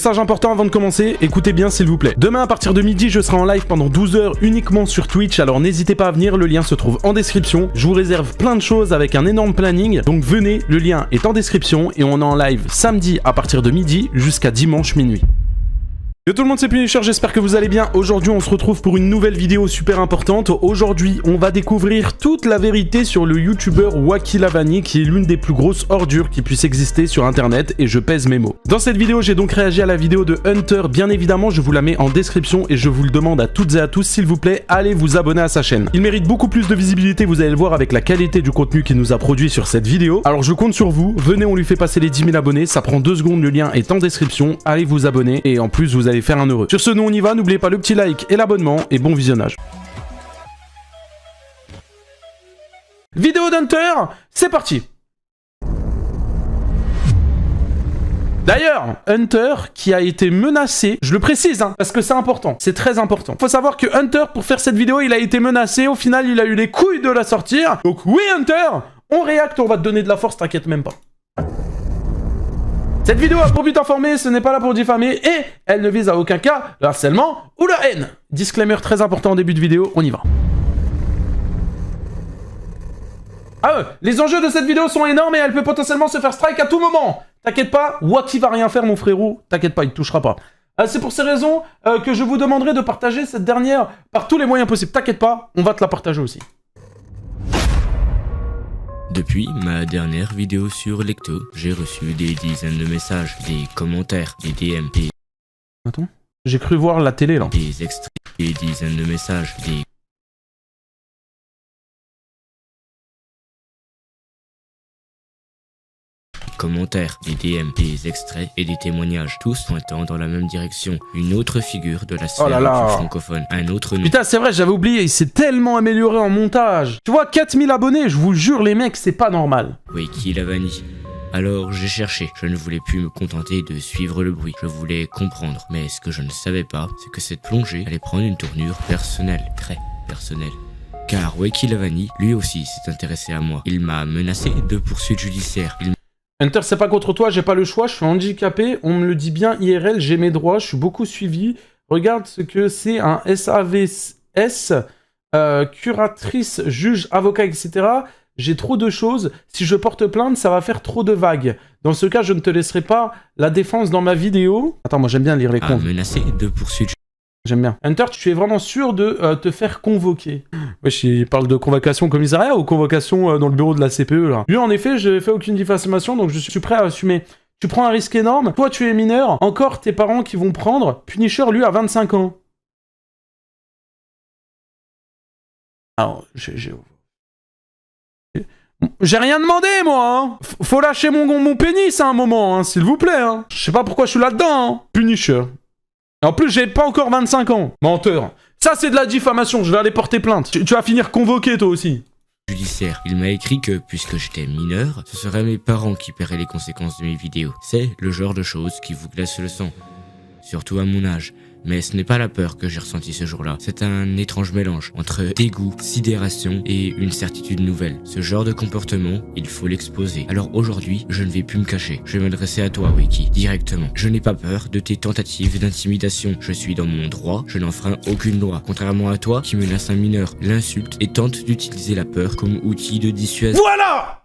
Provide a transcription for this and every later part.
Message important avant de commencer, écoutez bien s'il vous plaît. Demain à partir de midi, je serai en live pendant 12 heures uniquement sur Twitch, alors n'hésitez pas à venir, le lien se trouve en description. Je vous réserve plein de choses avec un énorme planning, donc venez, le lien est en description et on est en live samedi à partir de midi jusqu'à dimanche minuit. Yo tout le monde, c'est Punisher, j'espère que vous allez bien. Aujourd'hui on se retrouve pour une nouvelle vidéo super importante. Aujourd'hui on va découvrir toute la vérité sur le youtubeur Wacky Lavani, qui est l'une des plus grosses ordures qui puisse exister sur internet, et je pèse mes mots. Dans cette vidéo j'ai donc réagi à la vidéo de Hunter, bien évidemment je vous la mets en description et je vous le demande à toutes et à tous, s'il vous plaît, allez vous abonner à sa chaîne. Il mérite beaucoup plus de visibilité, vous allez le voir avec la qualité du contenu qu'il nous a produit sur cette vidéo. Alors je compte sur vous, venez, on lui fait passer les 10 000 abonnés, ça prend 2 secondes, le lien est en description, allez vous abonner et en plus vous allez faire un heureux. Sur ce, nous on y va, n'oubliez pas le petit like et l'abonnement, et bon visionnage. Vidéo d'Hunter, c'est parti. D'ailleurs, Hunter qui a été menacé, je le précise hein, parce que c'est important, c'est très important. Faut savoir que Hunter, pour faire cette vidéo, il a été menacé, au final il a eu les couilles de la sortir. Donc oui Hunter, on réacte, on va te donner de la force, t'inquiète même pas. Cette vidéo a pour but d'informer, ce n'est pas là pour diffamer, et elle ne vise à aucun cas le harcèlement ou la haine. Disclaimer très important en début de vidéo, on y va. Ah les enjeux de cette vidéo sont énormes et elle peut potentiellement se faire strike à tout moment. T'inquiète pas, Wacky va rien faire mon frérot, t'inquiète pas, il te touchera pas. C'est pour ces raisons que je vous demanderai de partager cette dernière par tous les moyens possibles. T'inquiète pas, on va te la partager aussi. Depuis ma dernière vidéo sur Lecto, j'ai reçu des dizaines de messages, des commentaires, des DM, des... Attends, j'ai cru voir la télé là. Des extraits, des dizaines de messages, des... commentaires, des DM, des extraits et des témoignages, tous pointant dans la même direction. Une autre figure de la sphère francophone, un autre nom. Putain, c'est vrai, j'avais oublié, il s'est tellement amélioré en montage. Tu vois, 4000 abonnés, je vous jure les mecs, c'est pas normal. Wacky Lavani. Alors j'ai cherché, je ne voulais plus me contenter de suivre le bruit, je voulais comprendre. Mais ce que je ne savais pas, c'est que cette plongée allait prendre une tournure personnelle, très personnelle. Car Wacky Lavani, lui aussi, s'est intéressé à moi. Il m'a menacé de poursuites judiciaires. Hunter, c'est pas contre toi, j'ai pas le choix, je suis handicapé, on me le dit bien IRL, j'ai mes droits, je suis beaucoup suivi. Regarde ce que c'est un SAVS, curatrice, juge, avocat, etc. J'ai trop de choses, si je porte plainte, ça va faire trop de vagues. Dans ce cas, je ne te laisserai pas la défense dans ma vidéo. Attends, moi j'aime bien lire les comptes. Menacé de poursuites. J'aime bien. Hunter, tu es vraiment sûr de te faire convoquer? Wesh, il parle de convocation au commissariat ou convocation dans le bureau de la CPE, là? Lui, en effet, je fais aucune diffamation, donc je suis prêt à assumer. Tu prends un risque énorme. Toi, tu es mineur. Encore tes parents qui vont prendre. Punisher, lui, a 25 ans. Alors, j'ai rien demandé, moi, hein. Faut lâcher mon pénis à un moment, hein, s'il vous plaît, hein. Je sais pas pourquoi je suis là-dedans, hein. Punisher. Et en plus, j'ai pas encore 25 ans. Menteur. Ça, c'est de la diffamation. Je vais aller porter plainte. Tu vas finir convoqué, toi aussi. Judiciaire. Il m'a écrit que, puisque j'étais mineur, ce seraient mes parents qui paieraient les conséquences de mes vidéos. C'est le genre de choses qui vous glace le sang. Surtout à mon âge. Mais ce n'est pas la peur que j'ai ressentie ce jour-là. C'est un étrange mélange entre dégoût, sidération et une certitude nouvelle. Ce genre de comportement, il faut l'exposer. Alors aujourd'hui, je ne vais plus me cacher. Je vais m'adresser à toi, Wacky, directement. Je n'ai pas peur de tes tentatives d'intimidation. Je suis dans mon droit, je n'enfreins aucune loi. Contrairement à toi, qui menace un mineur, l'insulte et tente d'utiliser la peur comme outil de dissuasion. Voilà!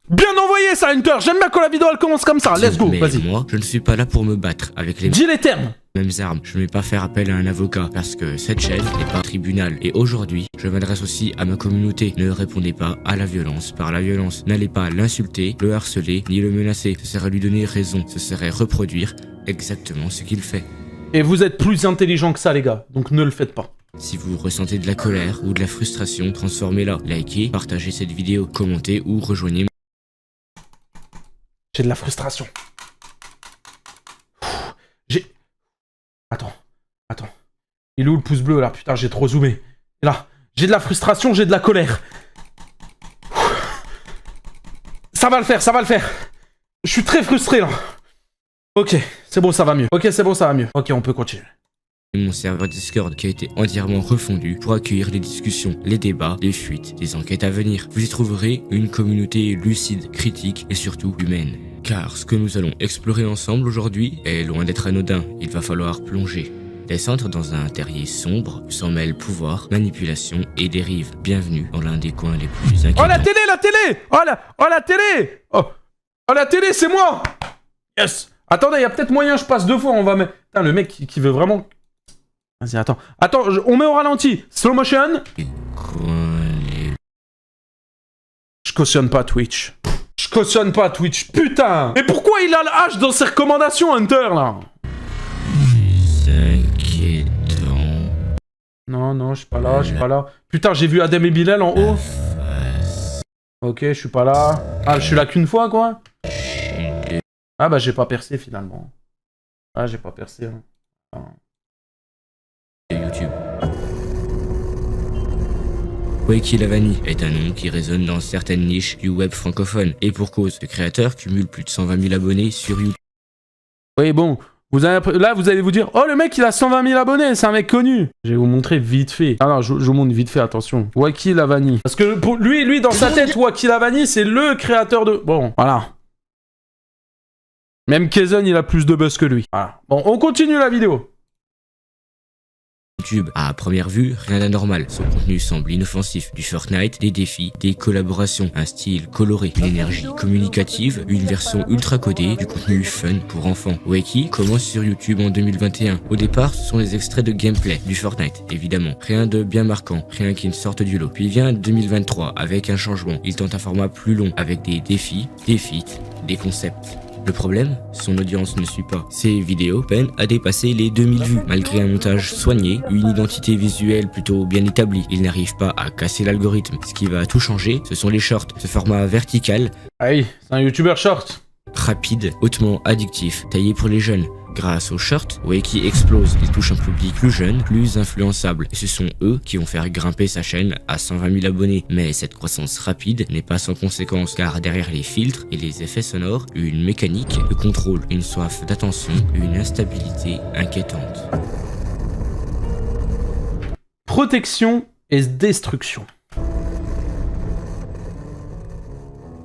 Bien envoyé ça, Hunter. J'aime bien quand la vidéo elle commence comme ça. Let's go, vas-y. Moi, je ne suis pas là pour me battre avec les... Dis les termes. Mêmes armes. Je ne vais pas faire appel à un avocat parce que cette chaîne n'est pas un tribunal. Et aujourd'hui, je m'adresse aussi à ma communauté. Ne répondez pas à la violence par la violence. N'allez pas l'insulter, le harceler, ni le menacer. Ce serait lui donner raison. Ce serait reproduire exactement ce qu'il fait. Et vous êtes plus intelligent que ça, les gars. Donc ne le faites pas. Si vous ressentez de la colère ou de la frustration, transformez-la. Likez, partagez cette vidéo, commentez ou rejoignez. J'ai de la frustration. Attends. Il est où le pouce bleu là? Putain, j'ai trop zoomé. Là, j'ai de la frustration, j'ai de la colère. Ça va le faire, ça va le faire. Je suis très frustré là. Ok, c'est bon, ça va mieux. Ok, c'est bon, ça va mieux. Ok, on peut continuer. Mon serveur Discord qui a été entièrement refondu pour accueillir les discussions, les débats, les fuites, les enquêtes à venir. Vous y trouverez une communauté lucide, critique et surtout humaine. Car ce que nous allons explorer ensemble aujourd'hui est loin d'être anodin, il va falloir plonger. Descendre dans un terrier sombre où s'en mêlent pouvoir, manipulation et dérive. Bienvenue dans l'un des coins les plus inquiétants. Oh la télé, la télé! Oh la télé! Oh la télé, c'est moi! Yes! Attendez, il y a peut-être moyen, je passe 2 fois, on va mettre... Putain, le mec qui veut vraiment... Vas-y, attends. Attends, on met au ralenti. Slow motion. Je cautionne pas Twitch. Je cautionne pas Twitch, putain! Et pourquoi il a le H dans ses recommandations, Hunter, là? Inquiétant. Non, je suis pas là, je suis pas là. Putain, j'ai vu Adem et Bilal en haut. Ok, je suis pas là. Ah, je suis là qu'une fois, quoi. Ah bah, j'ai pas percé, finalement. Ah, j'ai pas percé, hein. Enfin... YouTube. Wakey Lavani est un nom qui résonne dans certaines niches du web francophone. Et pour cause, le créateur cumule plus de 120 000 abonnés sur YouTube. Oui, bon, là, vous allez vous dire, oh, le mec, il a 120 000 abonnés, c'est un mec connu. Je vais vous montrer vite fait. Alors, je vous montre vite fait, attention. Wakey Lavani. Parce que pour lui, dans sa tête, Wakey Lavani, c'est le créateur de... Bon, voilà. Même Kaizen, il a plus de buzz que lui. Voilà. Bon, on continue la vidéo. YouTube, à première vue, rien d'anormal. Son contenu semble inoffensif. Du Fortnite, des défis, des collaborations, un style coloré, une énergie communicative, une version ultra codée, du contenu fun pour enfants. Wakey commence sur YouTube en 2021. Au départ, ce sont des extraits de gameplay, du Fortnite, évidemment. Rien de bien marquant, rien qui ne sorte du lot. Puis vient 2023, avec un changement. Il tente un format plus long, avec des défis, des feats, des concepts. Le problème, son audience ne suit pas. Ses vidéos peinent à dépasser les 2000 vues. Malgré un montage soigné, une identité visuelle plutôt bien établie, il n'arrive pas à casser l'algorithme. Ce qui va tout changer, ce sont les shorts. Ce format vertical, Aïe, c'est un YouTuber short. rapide, hautement addictif, taillé pour les jeunes. Grâce aux shorts, Wakey explose. Il touche un public plus jeune, plus influençable. Et ce sont eux qui vont faire grimper sa chaîne à 120 000 abonnés. Mais cette croissance rapide n'est pas sans conséquences, car derrière les filtres et les effets sonores, une mécanique de contrôle, une soif d'attention, une instabilité inquiétante. Protection et destruction.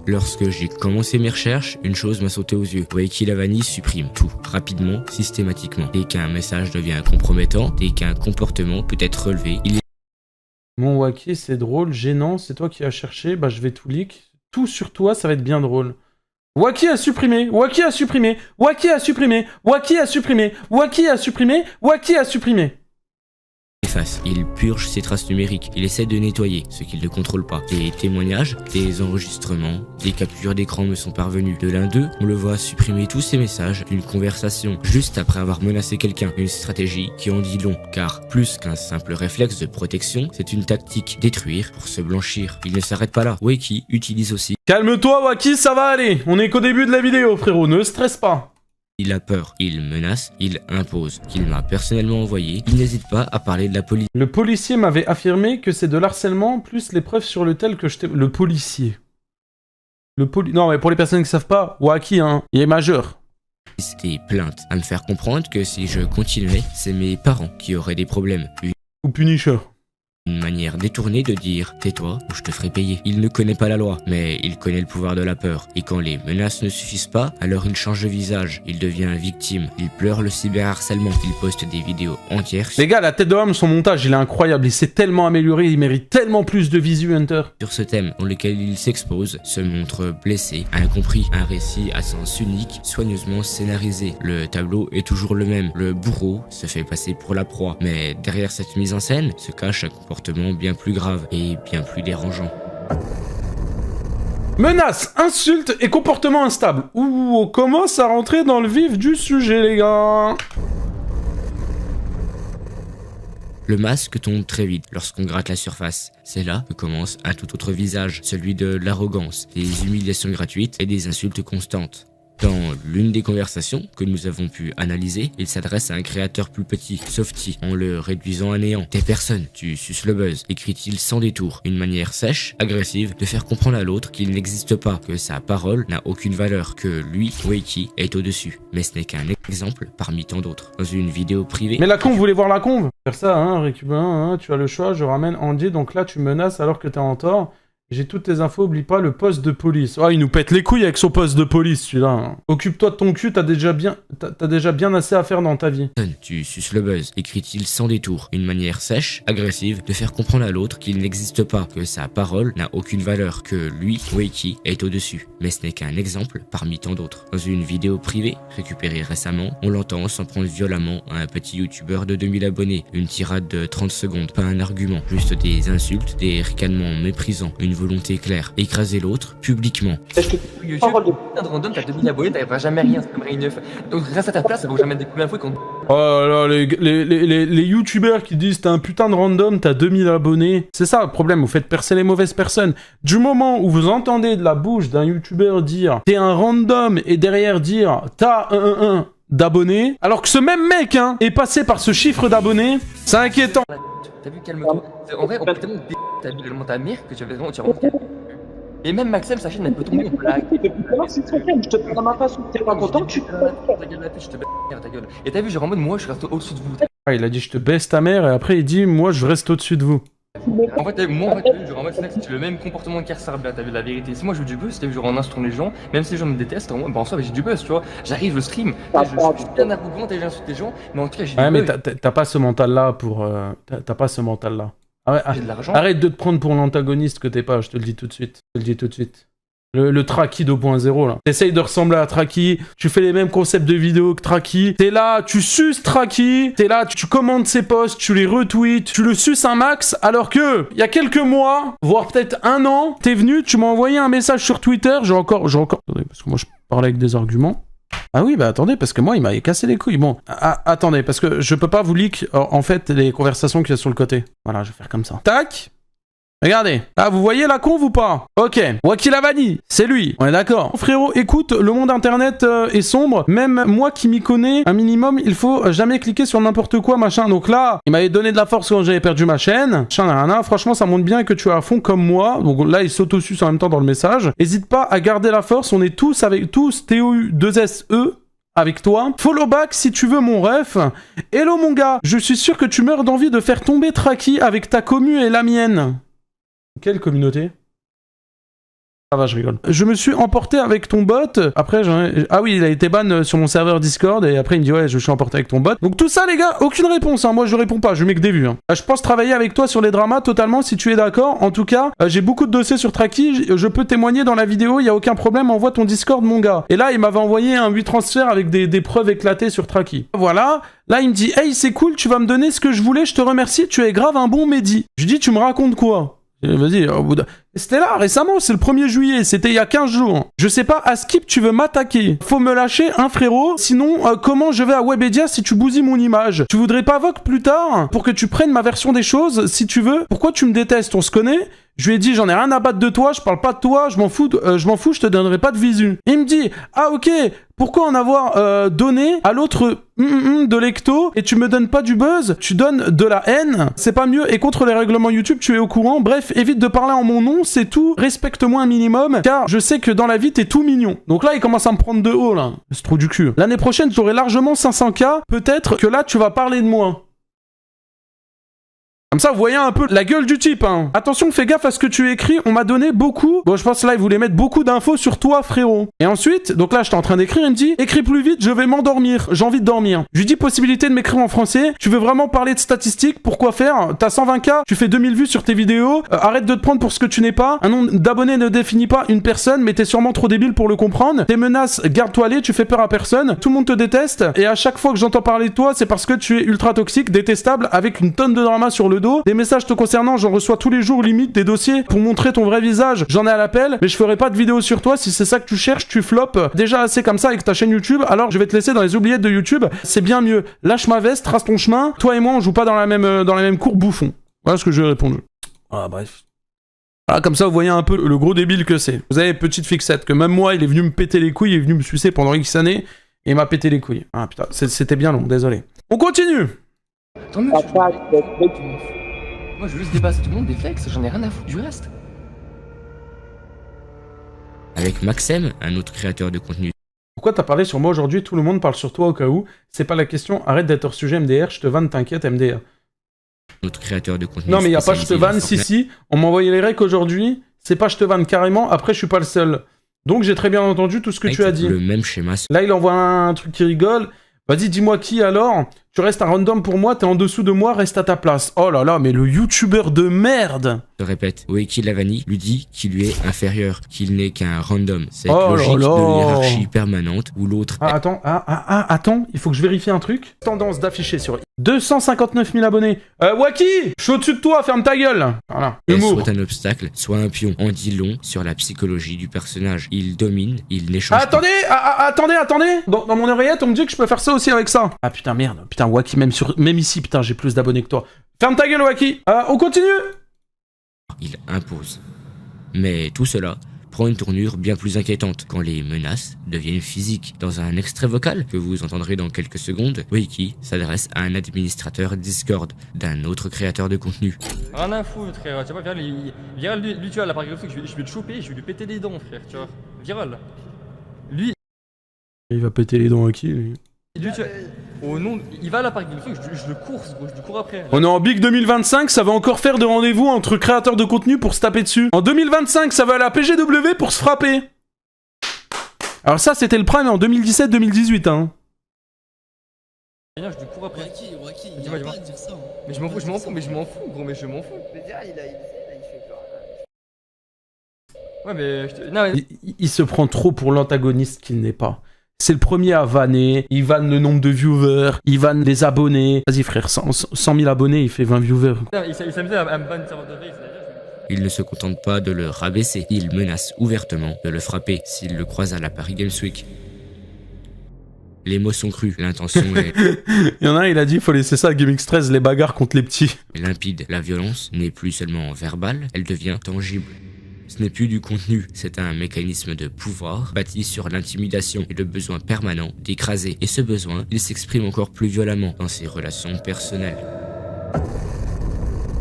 Lorsque j'ai commencé mes recherches, une chose m'a sauté aux yeux. Wakey Lavani supprime tout, rapidement, systématiquement. Dès qu'un message devient compromettant, dès qu'un comportement peut être relevé, il est... Mon Wakey, c'est drôle, gênant, c'est toi qui as cherché, bah je vais tout leak. Tout sur toi, ça va être bien drôle. Wakey a supprimé, Wakey a supprimé, Wakey a supprimé, Wakey a supprimé, Wakey a supprimé, Wakey a supprimé. efface, il purge ses traces numériques, il essaie de nettoyer ce qu'il ne contrôle pas. Des témoignages, des enregistrements, des captures d'écran me sont parvenus. De l'un d'eux, on le voit supprimer tous ses messages d'une conversation, juste après avoir menacé quelqu'un. Une stratégie qui en dit long, car plus qu'un simple réflexe de protection, c'est une tactique détruire pour se blanchir. Il ne s'arrête pas là. Wakey utilise aussi... Calme-toi Wakey, ça va aller. On est qu'au début de la vidéo frérot, ne stresse pas. Il a peur, il menace, il impose. Qu'il m'a personnellement envoyé, il n'hésite pas à parler de la police. Le policier m'avait affirmé que c'est de l'harcèlement plus les preuves sur le tel que je t'ai... Le policier. Non mais pour les personnes qui savent pas, Wakey hein, il est majeur. Des plaintes à me faire comprendre que si je continuais, c'est mes parents qui auraient des problèmes. Ou Punisher. Une manière détournée de dire « tais-toi ou je te ferai payer ». Il ne connaît pas la loi, mais il connaît le pouvoir de la peur. Et quand les menaces ne suffisent pas, alors il change de visage, il devient victime, il pleure le cyberharcèlement, il poste des vidéos entières. Les gars, la tête de homme, son montage, il est incroyable, il s'est tellement amélioré, il mérite tellement plus de visu, Hunter. Sur ce thème, dans lequel il s'expose, se montre blessé, incompris, un récit à sens unique, soigneusement scénarisé. Le tableau est toujours le même, le bourreau se fait passer pour la proie, mais derrière cette mise en scène se cache un comportement bien plus grave et bien plus dérangeant. Menaces, insultes et comportement instable. Ouh, on commence à rentrer dans le vif du sujet, les gars. Le masque tombe très vite lorsqu'on gratte la surface. C'est là que commence un tout autre visage, celui de l'arrogance, des humiliations gratuites et des insultes constantes. Dans l'une des conversations que nous avons pu analyser, il s'adresse à un créateur plus petit, Softy, en le réduisant à néant. « T'es personne, tu suces le buzz », écrit-il sans détour. Une manière sèche, agressive, de faire comprendre à l'autre qu'il n'existe pas, que sa parole n'a aucune valeur, que lui, Wakey, est au-dessus. Mais ce n'est qu'un exemple parmi tant d'autres. Dans une vidéo privée... Mais la conve, vous voulez voir la conve? Faire ça, hein, récupère, hein, tu as le choix, je ramène Andy, donc là tu menaces alors que t'es en tort. J'ai toutes tes infos, oublie pas le poste de police. Oh, il nous pète les couilles avec son poste de police, celui-là. Occupe-toi de ton cul, t'as déjà bien assez à faire dans ta vie. Tu suces le buzz, écrit-il sans détour, une manière sèche, agressive, de faire comprendre à l'autre qu'il n'existe pas, que sa parole n'a aucune valeur, que lui, Wakey, est au-dessus. Mais ce n'est qu'un exemple parmi tant d'autres. Dans une vidéo privée, récupérée récemment, on l'entend s'en prendre violemment à un petit youtubeur de 2000 abonnés. Une tirade de 30 secondes, pas un argument, juste des insultes, des ricanements méprisants, une volonté claire, écraser l'autre publiquement. YouTube, putain de random, t'as 2000 abonnés, t'arriveras jamais à rien, c'est comme rien neuf. Donc reste à ta place, ça vaut jamais des coups d'infos qu'on... Oh là là, les youtubeurs qui disent t'as un putain de random, t'as 2000 abonnés. C'est ça le problème, vous faites percer les mauvaises personnes. Du moment où vous entendez de la bouche d'un youtubeur dire t'es un random et derrière dire t'as un d'abonnés, alors que ce même mec est passé par ce chiffre d'abonnés, c'est inquiétant. T'as vu, calme-toi. En vrai, on peut tellement t'as vu tellement ta mère que tu as vraiment et même Maxime, sa chaîne elle peut tomber, on peut l'arrêter. Je te parle dans ma face, t'es pas content, tu ta gueule, ta gueule. Et t'as vu, genre en mode moi je reste au-dessus de vous. Ah, il a dit je te baisse ta mère et après il dit moi je reste au-dessus de vous. En fait, moi, t'as vu, genre en mode c'est le même comportement qu'Arsarbia, t'as vu la vérité. Si moi je veux du buzz, t'as vu, genre en insultant les gens, même si les gens me détestent, en soi j'ai du buzz, tu vois. J'arrive, je stream, je suis bien arrogant, j'insulte les gens, mais en tout cas j'ai du buzz. Ouais, mais t'as pas ce mental-là pour. T'as pas ce mental-là. Arrête de te prendre pour l'antagoniste que t'es pas, je te le dis tout de suite. Je te le dis tout de suite. Le Traki 2.0 là. T'essayes de ressembler à Traki, tu fais les mêmes concepts de vidéos que Traki, t'es là, tu suces Traki, t'es là, tu commandes ses posts, tu les retweets, tu le suces un max, alors que, il y a quelques mois, voire peut-être un an, t'es venu, tu m'as envoyé un message sur Twitter, j'ai encore... Attendez, parce que moi je parlais avec des arguments. Ah oui, bah attendez, parce que moi, il m'avait cassé les couilles. Bon, attendez, parce que je peux pas vous leak, en fait, les conversations qu'il y a sur le côté. Voilà, je vais faire comme ça. Tac. Regardez. Ah, vous voyez la conve ou pas? Ok. Wakilavani, c'est lui. On est d'accord. Frérot, écoute, le monde internet est sombre. Même moi qui m'y connais un minimum, il faut jamais cliquer sur n'importe quoi, machin. Donc là, il m'avait donné de la force quand j'avais perdu ma chaîne. Franchement, ça montre bien que tu es à fond comme moi. Donc là, il s'auto-suce en même temps dans le message. Hésite pas à garder la force. On est tous avec tous. TOU2SE. Avec toi. Follow back si tu veux mon ref. Hello mon gars. Je suis sûr que tu meurs d'envie de faire tomber Traki avec ta commu et la mienne. Quelle communauté? Ah va, je rigole. Je me suis emporté avec ton bot. Après, ah oui, il a été ban sur mon serveur Discord. Et après, il me dit, ouais, je suis emporté avec ton bot. Donc tout ça, les gars, aucune réponse. Moi, je réponds pas. Je mets que des vues. Je pense travailler avec toi sur les dramas totalement, si tu es d'accord. En tout cas, j'ai beaucoup de dossiers sur Traki. Je peux témoigner dans la vidéo. Il n'y a aucun problème. Envoie ton Discord, mon gars. Et là, il m'avait envoyé un 8 transfert avec des preuves éclatées sur Traki. Voilà. Là, il me dit, hey, c'est cool. Tu vas me donner ce que je voulais. Je te remercie. Tu es grave un bon Mehdi. Je dis, tu me racontes quoi? Vas-y, c'était là récemment, c'est le 1er juillet, c'était il y a 15 jours. Je sais pas, à Skip, tu veux m'attaquer. Faut me lâcher, frérot. Sinon, comment je vais à Webedia si tu bousilles mon image? Tu voudrais pas Vogue plus tard pour que tu prennes ma version des choses, si tu veux? Pourquoi tu me détestes? On se connaît? Je lui ai dit, j'en ai rien à battre de toi, je parle pas de toi, je m'en fous, je te donnerai pas de visu. Il me dit, ah ok, pourquoi en avoir donné à l'autre de l'ecto et tu me donnes pas du buzz, tu donnes de la haine, c'est pas mieux et contre les règlements YouTube, tu es au courant. Bref, évite de parler en mon nom, c'est tout, respecte-moi un minimum, car je sais que dans la vie, t'es tout mignon. Donc là, il commence à me prendre de haut, là. C'est trop du cul. L'année prochaine, j'aurai largement 500K, peut-être que là, tu vas parler de moi. Comme ça, vous voyez un peu la gueule du type, Attention, fais gaffe à ce que tu écris, on m'a donné beaucoup... Bon, je pense que là, il voulait mettre beaucoup d'infos sur toi, frérot. Et ensuite, donc là, j'étais en train d'écrire, il me dit, écris plus vite, je vais m'endormir, j'ai envie de dormir. Je lui dis, possibilité de m'écrire en français, tu veux vraiment parler de statistiques, pourquoi faire? T'as 120K, tu fais 2000 vues sur tes vidéos, arrête de te prendre pour ce que tu n'es pas, un nombre d'abonnés ne définit pas une personne, mais t'es sûrement trop débile pour le comprendre. Tes menaces, garde-toi les, tu fais peur à personne, tout le monde te déteste, et à chaque fois que j'entends parler de toi, c'est parce que tu es ultra toxique, détestable, avec une tonne de drama sur le dos, des messages te concernant, j'en reçois tous les jours limite des dossiers pour montrer ton vrai visage. J'en ai à l'appel, mais je ferai pas de vidéo sur toi. Si c'est ça que tu cherches, tu flops déjà assez comme ça avec ta chaîne YouTube. Alors je vais te laisser dans les oubliettes de YouTube. C'est bien mieux. Lâche ma veste, trace ton chemin. Toi et moi, on joue pas dans la même cour, bouffon. Voilà ce que je vais répondre. Ah bref. Voilà, comme ça, vous voyez un peu le gros débile que c'est. Vous avez petite fixette que même moi, il est venu me péter les couilles, il est venu me sucer pendant X années et il m'a pété les couilles. Ah putain, c'était bien long, désolé. On continue. Tant mieux, moi je veux juste dépasser tout le monde des flex, j'en ai rien à foutre du reste. Avec Maxem, un autre créateur de contenu. Pourquoi t'as parlé sur moi aujourd'hui? Tout le monde parle sur toi au cas où. C'est pas la question, arrête d'être hors sujet MDR, je te vanne, t'inquiète MDR. Autre créateur de contenu. Non mais y a pas je te vanne, si, on m'a envoyé les recs aujourd'hui, C'est pas je te vanne carrément, après je suis pas le seul. Donc j'ai très bien entendu tout ce que tu as dit. Le même schéma. Là il envoie un truc qui rigole. Vas-y, dis-moi qui alors? Tu restes un random pour moi, t'es en dessous de moi, reste à ta place. Oh là là, mais le youtubeur de merde! Se répète, Wacky Lavani lui dit qu'il lui est inférieur, qu'il n'est qu'un random. Cette Oh logique là là. de hiérarchie permanente où l'autre Ah, attends, il faut que je vérifie un truc. Tendance d'afficher sur 259 000 abonnés. Wacky, je suis au-dessus de toi, ferme ta gueule. Voilà. est Humour. soit un obstacle, soit un pion. On dit long sur la psychologie du personnage. Il domine, il n'échange pas. Attendez. Dans mon oreillette, on me dit que je peux faire ça aussi avec ça. Ah putain, merde. Putain, Wacky, même ici, putain, j'ai plus d'abonnés que toi. Ferme ta gueule, Wacky. On continue. Il impose. Mais tout cela prend une tournure bien plus inquiétante quand les menaces deviennent physiques. Dans un extrait vocal que vous entendrez dans quelques secondes, Wacky s'adresse à un administrateur Discord d'un autre créateur de contenu. Rien à foutre, frère. Tu vois, Viral, lui, tu vois, la par exemple, je vais le choper, je vais lui péter les dents, frère, tu vois. Viral. Lui, Il va péter les dents à qui, lui? tu vois, au nom, il va à la parc du truc, je le course, gros, je le cours après. On est en Big 2025, ça va encore faire de rendez-vous entre créateurs de contenu pour se taper dessus. En 2025, ça va à la PGW pour se frapper. Alors ça, c'était le prime en 2017-2018, hein. Je lui cours après. Wacky, il Dis-moi, va pas dire ça. Hein. Mais je m'en fous, gros, mais je m'en fous. Mais déjà, il fait peur. Ouais, mais non, mais... Il se prend trop pour l'antagoniste qu'il n'est pas. C'est le premier à vanner, il vanne le nombre de viewers, il vanne les abonnés. Vas-y frère, 100 000 abonnés, il fait 20 viewers. Il s'amusait à me ban serveur de veille, c'est-à-dire... Il ne se contente pas de le rabaisser, il menace ouvertement de le frapper s'il le croise à la Paris Games Week. Les mots sont crus, l'intention est Il y en a un, il a dit, il faut laisser ça à GameX13, les bagarres contre les petits. limpide. La violence n'est plus seulement verbale, elle devient tangible. Ce n'est plus du contenu, c'est un mécanisme de pouvoir bâti sur l'intimidation et le besoin permanent d'écraser. Et ce besoin, il s'exprime encore plus violemment dans ses relations personnelles.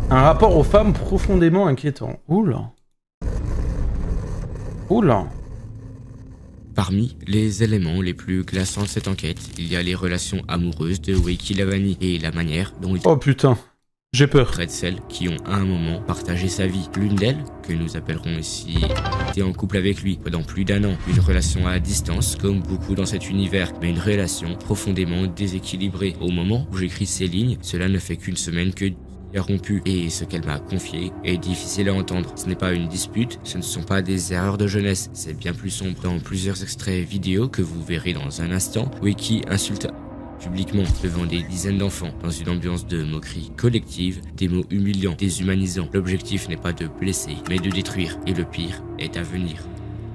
Un rapport aux femmes profondément inquiétant. Oula. Oula. Parmi les éléments les plus glaçants de cette enquête, il y a les relations amoureuses de Wacky Lavani et la manière dont il Oh putain, j'ai peur. traite celles qui ont à un moment partagé sa vie. L'une d'elles, que nous appellerons ici, était en couple avec lui pendant plus d'1 an. Une relation à distance, comme beaucoup dans cet univers, mais une relation profondément déséquilibrée. Au moment où j'écris ces lignes, cela ne fait qu'une semaine que est rompu, et ce qu'elle m'a confié est difficile à entendre. Ce n'est pas une dispute, ce ne sont pas des erreurs de jeunesse, c'est bien plus sombre. Dans plusieurs extraits vidéo que vous verrez dans un instant, Wacky insulte publiquement devant des dizaines d'enfants, dans une ambiance de moquerie collective, des mots humiliants, déshumanisants. L'objectif n'est pas de blesser, mais de détruire, et le pire est à venir.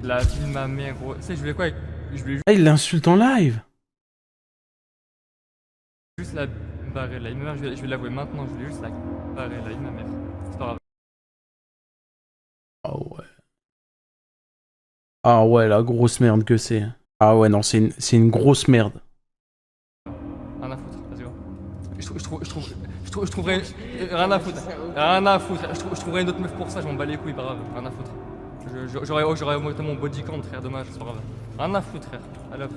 La vie de ma mère, gros. Tu sais, je voulais quoi? Je voulais Ah, il l'insulte en live. juste la barrer là. Ma mère, je vais l'avouer maintenant, je voulais juste la barrer là, ma mère. C'est pas grave. Ah ouais. Ah ouais, la grosse merde que c'est. Ah ouais, non, c'est une grosse merde. Rien à foutre, vas-y, je trouverais... Rien à foutre. Rien à foutre. Je trouverais une autre meuf pour ça, je m'en bats les couilles, pas grave. Rien à foutre. J'aurais augmenté mon body count, frère, dommage, c'est pas grave. Rien à foutre, frère. Alors,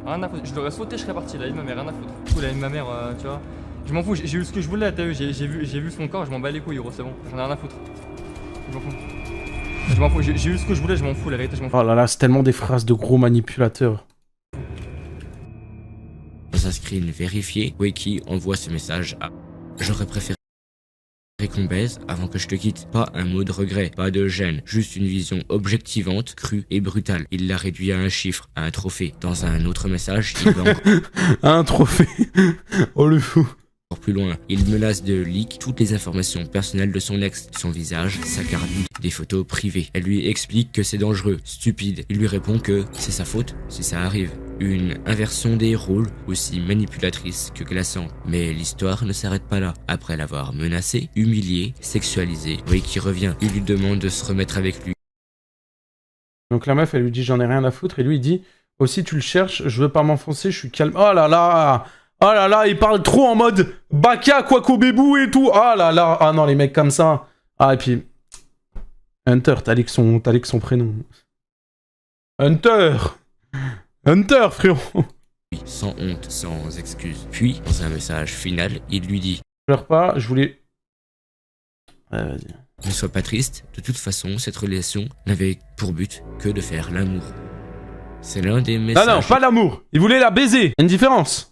rien à foutre. Je l'aurais sauté, je serais parti, la vie de ma mère, rien à foutre. Du coup, la vie de ma mère, tu vois. Je m'en fous, j'ai eu ce que je voulais, t'as vu, j'ai vu son corps, je m'en bats les couilles, gros, c'est bon. J'en ai rien à foutre. Je m'en fous. Je m'en fous, j'ai eu ce que je voulais, je m'en fous, la vérité, je m'en fous. Oh là là, c'est tellement des phrases de gros manipulateurs. Dans un screen vérifié, Wacky envoie ce message à « J'aurais préféré qu'on baise avant que je te quitte. » Pas un mot de regret, pas de gêne, juste une vision objectivante, crue et brutale. Il l'a réduit à un chiffre, à un trophée. Dans un autre message, il va Un trophée. Oh le fou. encore plus loin. Il menace de leak toutes les informations personnelles de son ex, son visage, sa carte d'identité, des photos privées. Elle lui explique que c'est dangereux, stupide. Il lui répond que c'est sa faute si ça arrive. Une inversion des rôles aussi manipulatrice que glaçante. Mais l'histoire ne s'arrête pas là. Après l'avoir menacé, humilié, sexualisé, Wacky revient. Il lui demande de se remettre avec lui. Donc la meuf, elle lui dit j'en ai rien à foutre. Et lui, il dit aussi tu le cherches, je veux pas m'enfoncer, je suis calme. Oh là là. Oh là là, il parle trop en mode Baka, Kwako Bébou et tout. Oh là là. Ah non, les mecs comme ça. Ah, et puis Hunter, t'as dit que son prénom. Hunter, frérot. Sans honte, sans excuse. Puis, dans un message final, il lui dit Pleure pas, je voulais... Ouais, vas-y. Ne sois pas triste, de toute façon, cette relation n'avait pour but que de faire l'amour. C'est l'un des messages... Ah non, pas l'amour. Il voulait la baiser. Une différence.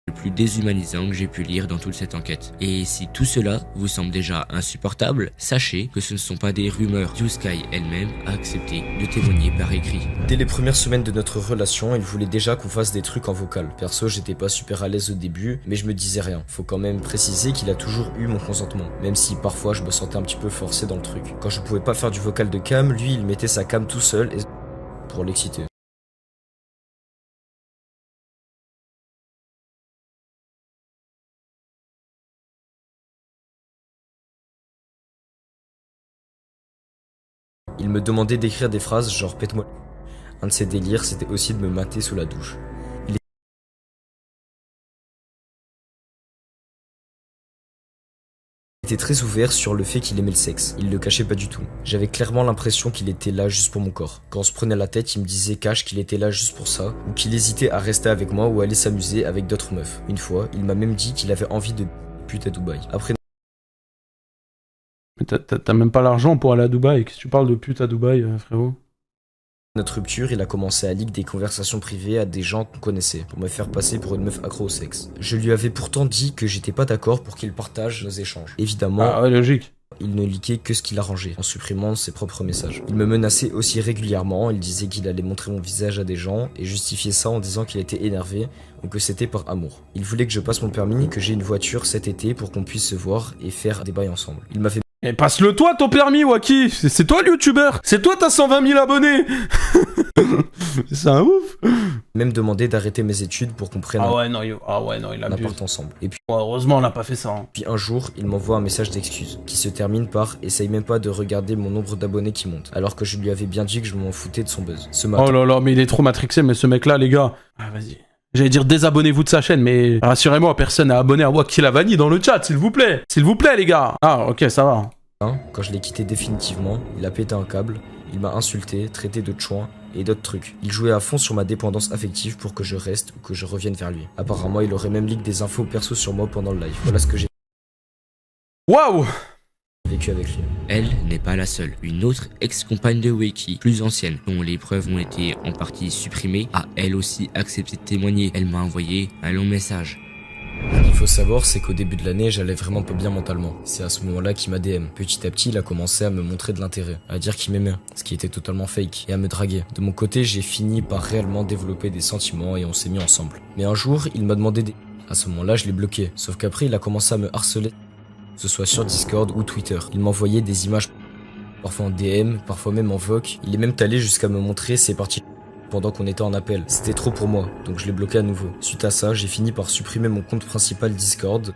Le plus déshumanisant que j'ai pu lire dans toute cette enquête. Et si tout cela vous semble déjà insupportable, sachez que ce ne sont pas des rumeurs. YouSky elle-même a accepté de témoigner par écrit. Dès les premières semaines de notre relation, il voulait déjà qu'on fasse des trucs en vocal. Perso, j'étais pas super à l'aise au début, mais je me disais rien. Faut quand même préciser qu'il a toujours eu mon consentement, même si parfois je me sentais un petit peu forcé dans le truc. Quand je pouvais pas faire du vocal de cam, lui il mettait sa cam tout seul et... pour l'exciter. Il me demandait d'écrire des phrases genre pète-moi. Un de ses délires, c'était aussi de me mater sous la douche. Il était très ouvert sur le fait qu'il aimait le sexe. Il le cachait pas du tout. J'avais clairement l'impression qu'il était là juste pour mon corps. Quand on se prenait la tête, il me disait cash qu'il était là juste pour ça, ou qu'il hésitait à rester avec moi ou aller s'amuser avec d'autres meufs. Une fois, il m'a même dit qu'il avait envie de pute à Dubaï. Après Mais t'as même pas l'argent pour aller à Dubaï. Qu'est-ce que tu parles de pute à Dubaï, frérot? notre rupture, il a commencé à leak des conversations privées à des gens qu'on connaissait, pour me faire passer pour une meuf accro au sexe. Je lui avais pourtant dit que j'étais pas d'accord pour qu'il partage nos échanges. Évidemment, Ah ouais, logique. il ne liquait que ce qu'il arrangeait, en supprimant ses propres messages. Il me menaçait aussi régulièrement, il disait qu'il allait montrer mon visage à des gens, et justifiait ça en disant qu'il était énervé, ou que c'était par amour. Il voulait que je passe mon permis, que j'ai une voiture cet été pour qu'on puisse se voir et faire des bails ensemble. Il m'a fait... Mais passe-le toi ton permis, Waki. C'est toi le youtubeur. C'est toi t'as 120 000 abonnés. C'est un ouf. même demandé d'arrêter mes études pour qu'on prenne Ah ouais, non, il un abuse. appart ensemble. Et puis Ouais, heureusement, on n'a pas fait ça. Hein. un jour, il m'envoie un message d'excuse, qui se termine par « Essaye même pas de regarder mon nombre d'abonnés qui monte », alors que je lui avais bien dit que je m'en foutais de son buzz. Ce matin, Oh là là, mais il est trop matrixé, mais ce mec-là, les gars. Ah, vas-y. J'allais dire désabonnez-vous de sa chaîne, mais rassurez-moi, personne n'a abonné à Waki Lavani dans le chat, s'il vous plaît. S'il vous plaît, les gars. Ah, ok, ça va. quand je l'ai quitté définitivement, il a pété un câble, il m'a insulté, traité de chouin et d'autres trucs. Il jouait à fond sur ma dépendance affective pour que je reste ou que je revienne vers lui. Apparemment, il aurait même leak des infos perso sur moi pendant le live. Voilà ce que j'ai Waouh. vécu avec lui. Elle n'est pas la seule. Une autre ex-compagne de Weki, plus ancienne, dont les preuves ont été en partie supprimées, a elle aussi accepté de témoigner. Elle m'a envoyé un long message. Ce qu'il faut savoir, c'est qu'au début de l'année, j'allais vraiment pas bien mentalement. C'est à ce moment-là qu'il m'a DM. Petit à petit, il a commencé à me montrer de l'intérêt, à dire qu'il m'aimait, ce qui était totalement fake, et à me draguer. De mon côté, j'ai fini par réellement développer des sentiments et on s'est mis ensemble. Mais un jour, il m'a demandé des... À ce moment-là, je l'ai bloqué. Sauf qu'après, il a commencé à me harceler, que ce soit sur Discord ou Twitter. Il m'envoyait des images, parfois en DM, parfois même en voc. Il est même allé jusqu'à me montrer ses parties pendant qu'on était en appel. C'était trop pour moi, donc je l'ai bloqué à nouveau. Suite à ça, j'ai fini par supprimer mon compte principal Discord,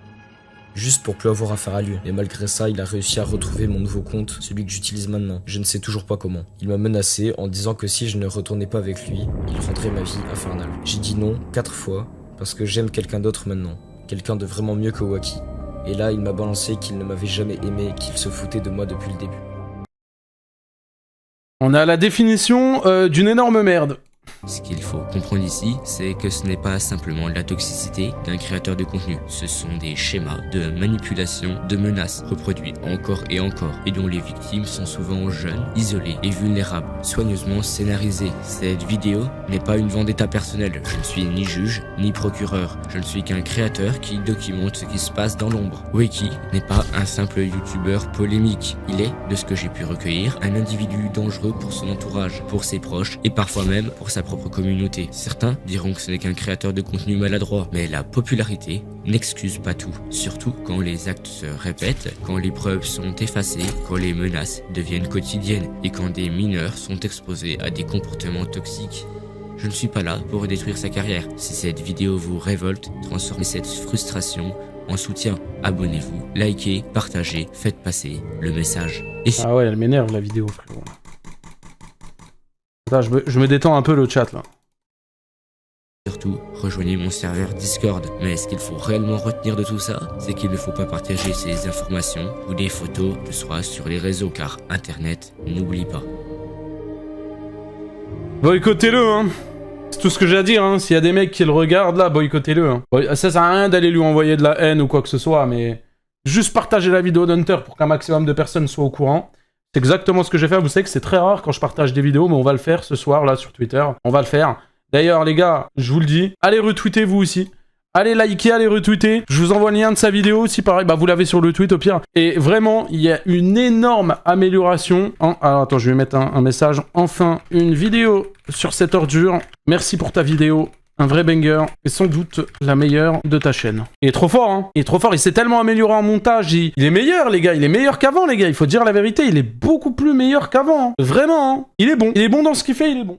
juste pour plus avoir affaire à lui. Et malgré ça, il a réussi à retrouver mon nouveau compte, celui que j'utilise maintenant. Je ne sais toujours pas comment. Il m'a menacé en disant que si je ne retournais pas avec lui, il rendrait ma vie infernale. J'ai dit non 4 fois, parce que j'aime quelqu'un d'autre maintenant. Quelqu'un de vraiment mieux que Waki. Et là, il m'a balancé qu'il ne m'avait jamais aimé, qu'il se foutait de moi depuis le début. On a la définition d'une énorme merde. Ce qu'il faut comprendre ici, c'est que ce n'est pas simplement la toxicité d'un créateur de contenu. Ce sont des schémas de manipulation, de menaces reproduits encore et encore, et dont les victimes sont souvent jeunes, isolées et vulnérables, soigneusement scénarisées. Cette vidéo n'est pas une vendetta personnelle. Je ne suis ni juge, ni procureur. Je ne suis qu'un créateur qui documente ce qui se passe dans l'ombre. Weki n'est pas un simple youtubeur polémique. Il est, de ce que j'ai pu recueillir, un individu dangereux pour son entourage, pour ses proches et parfois même pour sa propre communauté. Certains diront que ce n'est qu'un créateur de contenu maladroit, mais la popularité n'excuse pas tout, surtout quand les actes se répètent, quand les preuves sont effacées, quand les menaces deviennent quotidiennes et quand des mineurs sont exposés à des comportements toxiques. Je ne suis pas là pour détruire sa carrière. Si cette vidéo vous révolte, transformez cette frustration en soutien. Abonnez-vous, likez, partagez, faites passer le message. Et Ah ouais, elle m'énerve la vidéo, frérot. Attends, je me détends un peu le chat là. surtout, rejoignez mon serveur Discord. Mais ce qu'il faut réellement retenir de tout ça, c'est qu'il ne faut pas partager ces informations ou des photos, que ce soit sur les réseaux, car Internet n'oublie pas. Boycottez-le, hein. C'est tout ce que j'ai à dire, hein. S'il y a des mecs qui le regardent là, boycottez-le. Hein. Ça sert à rien d'aller lui envoyer de la haine ou quoi que ce soit, mais juste partager la vidéo d'Hunter pour qu'un maximum de personnes soient au courant. C'est exactement ce que j'ai fait. Vous savez que c'est très rare quand je partage des vidéos, mais on va le faire ce soir là sur Twitter. On va le faire. D'ailleurs, les gars, je vous le dis, allez retweeter vous aussi. Allez liker, allez retweeter. Je vous envoie le lien de sa vidéo aussi, pareil, bah vous l'avez sur le tweet au pire. Et vraiment, il y a une énorme amélioration. Alors attends, je vais mettre un message. Enfin, une vidéo sur cette ordure. Merci pour ta vidéo. Un vrai banger, et sans doute la meilleure de ta chaîne. Il est trop fort, hein. Il est trop fort, il s'est tellement amélioré en montage. Il est meilleur, les gars. Il est meilleur qu'avant, les gars. Il faut dire la vérité, il est beaucoup plus meilleur qu'avant. Hein. Vraiment, hein. Il est bon dans ce qu'il fait, il est bon.